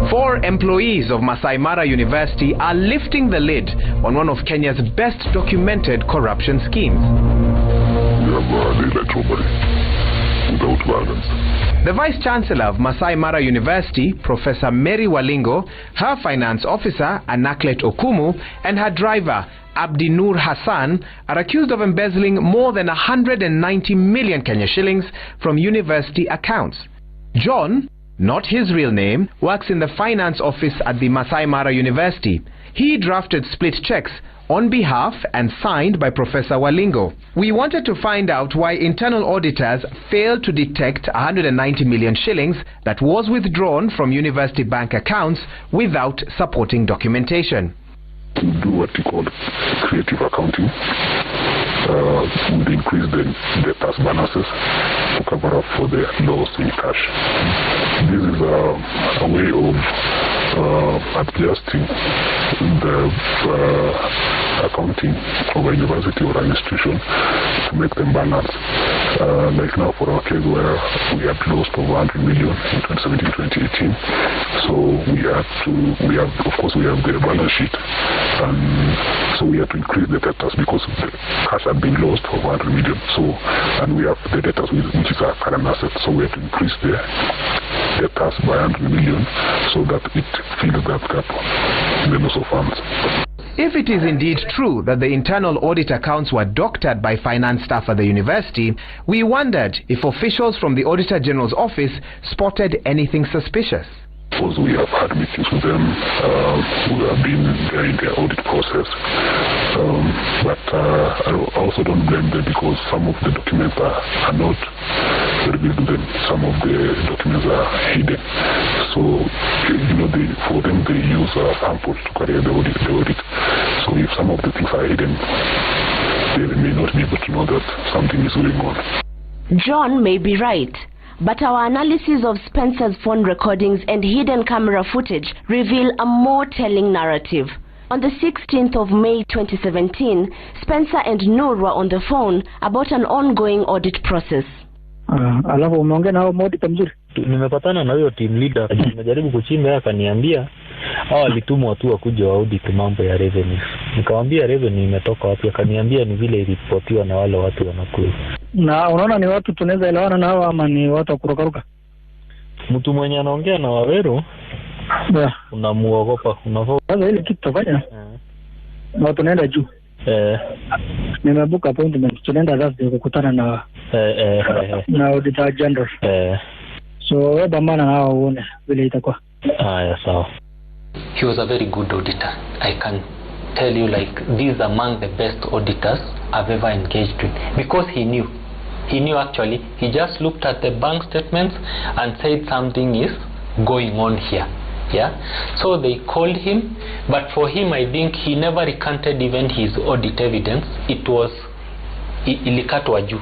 4 employees of Masaai Mara University are lifting the lid on one of Kenya's best documented corruption schemes. We have daylight robbery without violence. The Vice-Chancellor of Masaai Mara University, Professor Mary Walingo, her finance officer, Anaklet Okumu, and her driver, Abdi Nur Hassan, are accused of embezzling more than 190 million Kenya shillings from university accounts. John, not his real name, works in the finance office at the Masaai Mara University. He drafted split checks on behalf and signed by Professor Walingo. We wanted to find out why internal auditors failed to detect 190 million shillings that was withdrawn from university bank accounts without supporting documentation. We do what we call creative accounting. We increase the debtors balances to cover up for the loss in cash. This is a way of adjusting the accounting of a university or an institution to make them balance. Like now for our case where we had lost over 100 million in 2017-2018, so we have the balance sheet, and so we have to increase the debtors because the cash had been lost for 100 million. So, and we have the debtors which is our current asset, so we have to increase the debtors by 100 million so that it fills that gap in the loss of funds. If it is indeed true that the internal audit accounts were doctored by finance staff at the university, we wondered if officials from the Auditor General's office spotted anything suspicious. Because we have had meetings with them, we have been there in the audit process, but I also don't blame them because some of the documents are not revealed to them. Some of the documents are hidden. So, for them they use samples to carry the audit. So if some of the things are hidden, they may not be able to know that something is going on. John may be right, but our analysis of Spencer's phone recordings and hidden camera footage reveal a more telling narrative. On the 16th of May 2017, Spencer and Noor were on the phone about an ongoing audit process. Alafu umeongea na auditor mzuri. Nimepatana na huyo team leader, nimejaribu kuchimba akaniambia hao walitumwa tu wakuja wa audit mambo ya revenue. Nikamwambia revenue imetoka wapi, akaniambia ni vile ilipotiwa na wale watu wanakula. Na unaona ni watu tunaweza elewana na hao ama ni watu wa kurukaruka? Mtu mwenye anaongea na Waweru unamuogopa, unafaa. Sasa ile kitu tafanya na tunaenda juu. Nimebuka appointment tunaenda Thursday kukutana na Auditor General. So wewe maana nao uone vile itakuwa. Sawa. He was a very good auditor. I can tell you, like, these among the best auditors I've ever engaged with, because he knew actually. He just looked at the bank statements and said something is going on here. Yeah, so they called him, but for him I think he never recanted even his audit evidence. It was ilikatwa juu.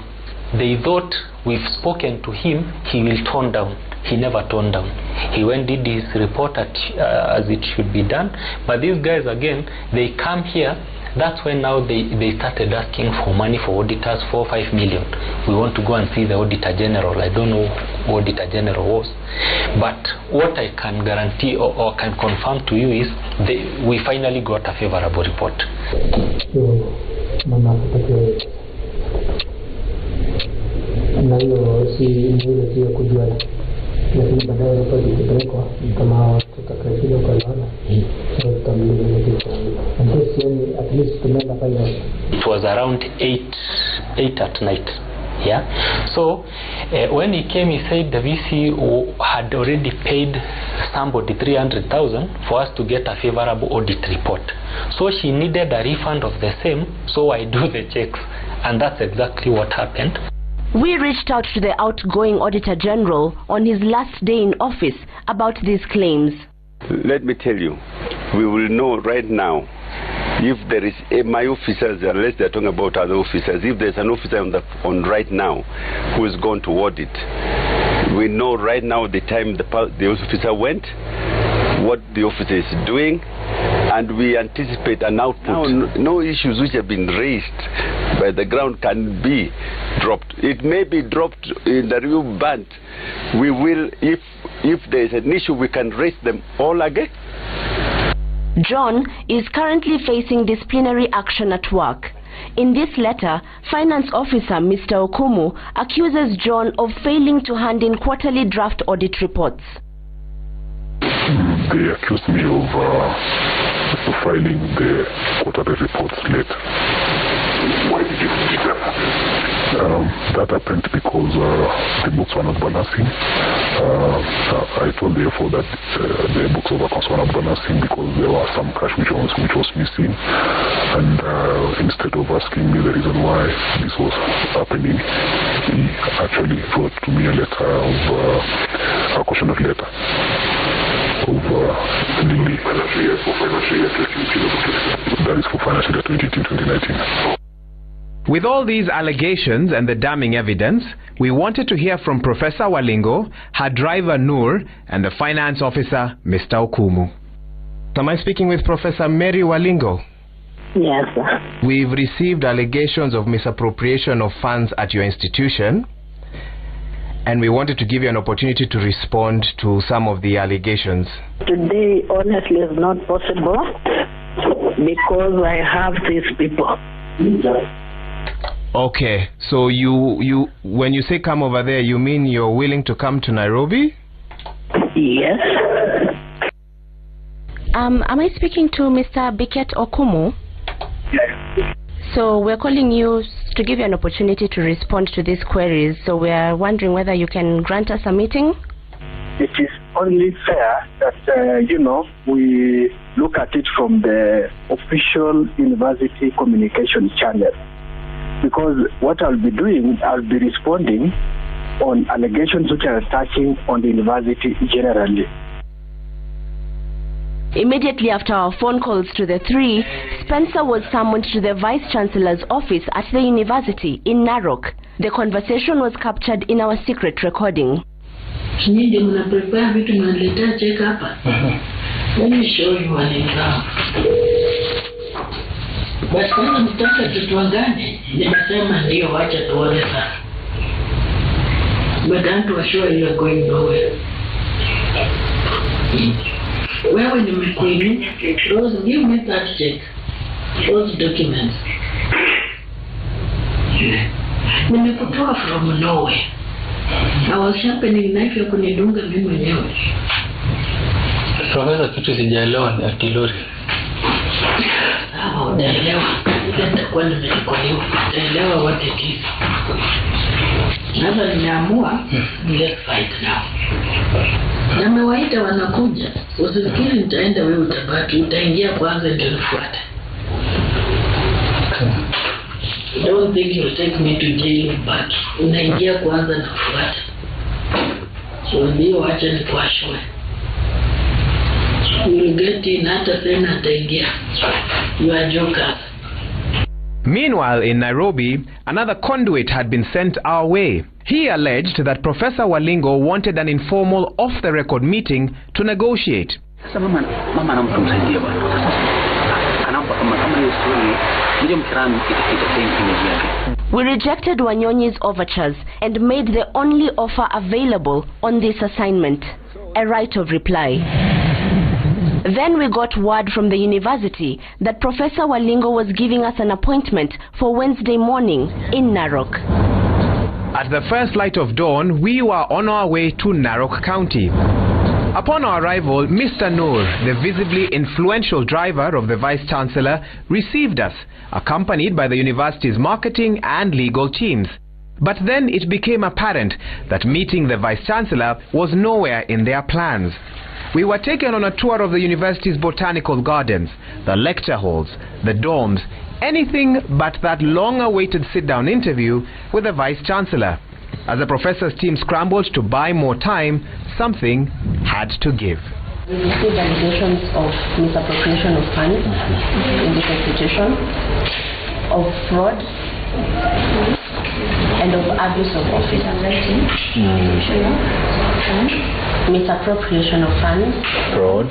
They thought we've spoken to him, he will tone down. He never toned down. He went did his report as it should be done. But these guys again, they come here. That's when now they started asking for money for auditors, 4-5 million. We want to go and see the Auditor General. I don't know who Auditor General was. But what I can guarantee or can confirm to you is we finally got a favorable report. It was around 8 at night. Yeah. So when he came, he said the VC had already paid somebody 300,000 for us to get a favorable audit report. So she needed a refund of the same, so I do the checks, and that's exactly what happened. We reached out to the outgoing Auditor General on his last day in office about these claims. Let me tell you, we will know right now if there is my officers, unless they're talking about other officers, if there's an officer on right now who is going to audit, we know right now the time the officer went, what the officer is doing, and we anticipate an output. Now, no issues which have been raised by the ground can be dropped. It may be dropped in the review, but we will, if if there is an issue, we can raise them all again. John is currently facing disciplinary action at work. In this letter, Finance Officer Mr. Okumu accuses John of failing to hand in quarterly draft audit reports. They accused me of filing the quarterly reports late. Why did you do that? That happened because the books were not balancing. I told the FO that the books of accounts were not balancing because there was some cash which was missing. And instead of asking me the reason why this was happening, he actually wrote to me a letter of a cautionary letter of financial year 2018-2019. That is for financial year 2018-2019. With all these allegations and the damning evidence, we wanted to hear from Professor Walingo, her driver Noor, and the finance officer, Mr. Okumu. Am I speaking with Professor Mary Walingo? Yes, sir. We've received allegations of misappropriation of funds at your institution, and we wanted to give you an opportunity to respond to some of the allegations. Today, honestly, is not possible because I have these people. Okay, so you when you say come over there, you mean you're willing to come to Nairobi? Yes. Am I speaking to Mr. Biket Okumu? Yes. So we're calling you to give you an opportunity to respond to these queries. So we are wondering whether you can grant us a meeting? It is only fair that, we look at it from the official university communication channel. Because what I'll be doing, I'll be responding on allegations which are touching on the university generally. Immediately after our phone calls to the three, Spencer was summoned to the Vice-Chancellor's office at the university in Narok. The conversation was captured in our secret recording. Let me show you an example. Basi kama mtaka tutuangane, nimesema ndio, wacha tuone sasa. But don't assure you are going nowhere. Wewe nimekuini, Rose, give me that check. Those documents. Nimekutoa from nowhere. I was sharpening knife ya kunidunga mimi mwenyewe. Professor, kitu sijaelewa ni artillery. Unaelewa, nitakuwa nimechukuliwa, utaelewa what it is. Sasa nimeamua, let's fight now. Na mewaita wanakuja, usifikiri nitaenda wewe utabaki, utaingia kwanza ndio nifuate. Don't think you'll take me to jail, but unaingia kwanza na kufuata. So ndio wacha nikuashwe. You'll get in hata tena ataingia. You are jokers. Meanwhile, in Nairobi, another conduit had been sent our way. He alleged that Professor Walingo wanted an informal off-the-record meeting to negotiate. We rejected Wanyonyi's overtures and made the only offer available on this assignment, a right of reply. Then we got word from the university that Professor Walingo was giving us an appointment for Wednesday morning in Narok. At the first light of dawn, we were on our way to Narok County. Upon our arrival, Mr. Noor, the visibly influential driver of the Vice-Chancellor, received us, accompanied by the university's marketing and legal teams. But then it became apparent that meeting the Vice-Chancellor was nowhere in their plans. We were taken on a tour of the university's botanical gardens, the lecture halls, the dorms, anything but that long-awaited sit-down interview with the Vice-Chancellor. As the professor's team scrambled to buy more time, something had to give. We received allegations of misappropriation of funds in this institution, of fraud, and of abuse of office. Misappropriation of funds, fraud,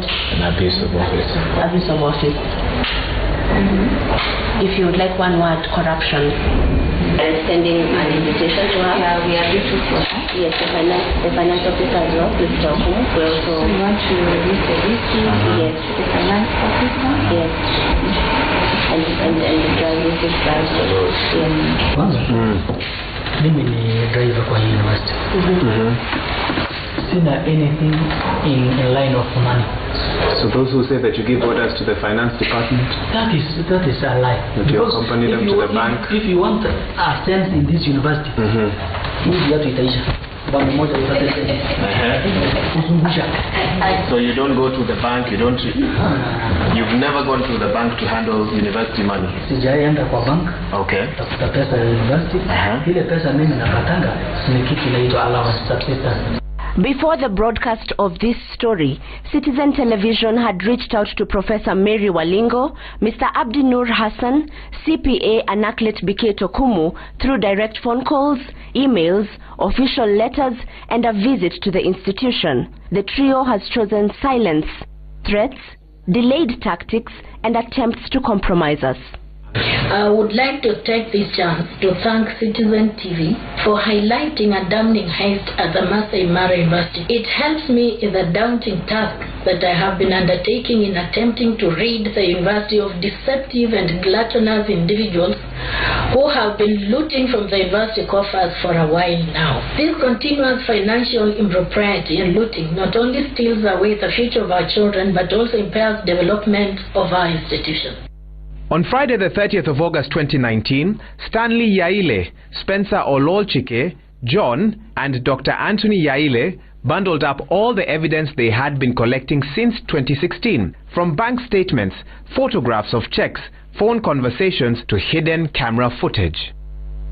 and abuse of office. Abuse of office. If you would like one word, corruption. sending an invitation to her. Yeah, we are grateful for her. Yes, the finance officer as well, Mr. Okumu. We also want to release the receipt. Yes. The finance officer. Yes. And the driving license. Yes. Mimi ni driver kwa university. Sina anything in line of money. So those who say that you give orders to the finance department? That is a lie. That you accompany them to the bank? If you want a sense in this university, hizi watu itaisha. Bwana mmoja upate kuzungusha. So you don't go to the bank, you've never gone to the bank to handle university money? Sijaenda kwa bank. Okay. Tafuta pesa ya university. Ile pesa mimi napatanga ni kitu inaitwa allowance subsistence. Before the broadcast of this story, Citizen Television had reached out to Professor Mary Walingo, Mr. Abdi Nur Hassan, CPA Anaklet Biket Okumu through direct phone calls, emails, official letters, and a visit to the institution. The trio has chosen silence, threats, delayed tactics, and attempts to compromise us. I would like to take this chance to thank Citizen TV for highlighting a damning heist at the Masaai Mara University. It helps me in the daunting task that I have been undertaking in attempting to rid the university of deceptive and gluttonous individuals who have been looting from the university coffers for a while now. This continuous financial impropriety and looting not only steals away the future of our children but also impairs development of our institution. On Friday the 30th of August 2019, Stanley Yaile, Spencer Ololchike, John and Dr. Anthony Yaile bundled up all the evidence they had been collecting since 2016, from bank statements, photographs of checks, phone conversations to hidden camera footage.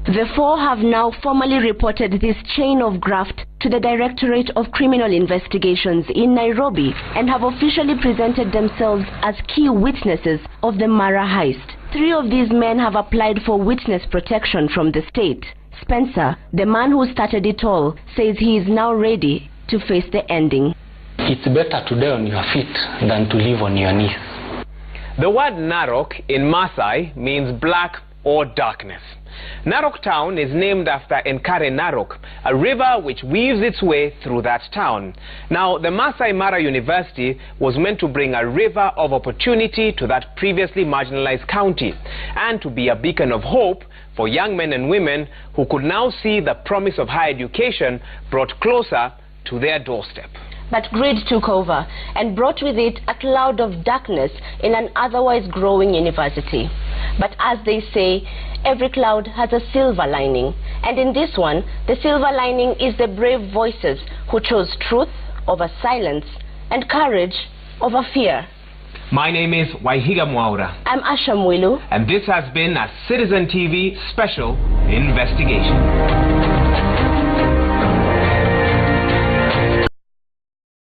The four have now formally reported this chain of graft to the Directorate of Criminal Investigations in Nairobi and have officially presented themselves as key witnesses of the Mara heist. 3 of these men have applied for witness protection from the state. Spencer, the man who started it all, says he is now ready to face the ending. It's better to die on your feet than to live on your knees. The word Narok in Maasai means black or darkness. Narok town is named after Enkare Narok, a river which weaves its way through that town. Now, the Masaai Mara University was meant to bring a river of opportunity to that previously marginalized county and to be a beacon of hope for young men and women who could now see the promise of higher education brought closer to their doorstep. But greed took over and brought with it a cloud of darkness in an otherwise growing university. But as they say, every cloud has a silver lining. And in this one, the silver lining is the brave voices who chose truth over silence and courage over fear. My name is Waihiga Mwaura. I'm Asha Mwilu. And this has been a Citizen TV special investigation.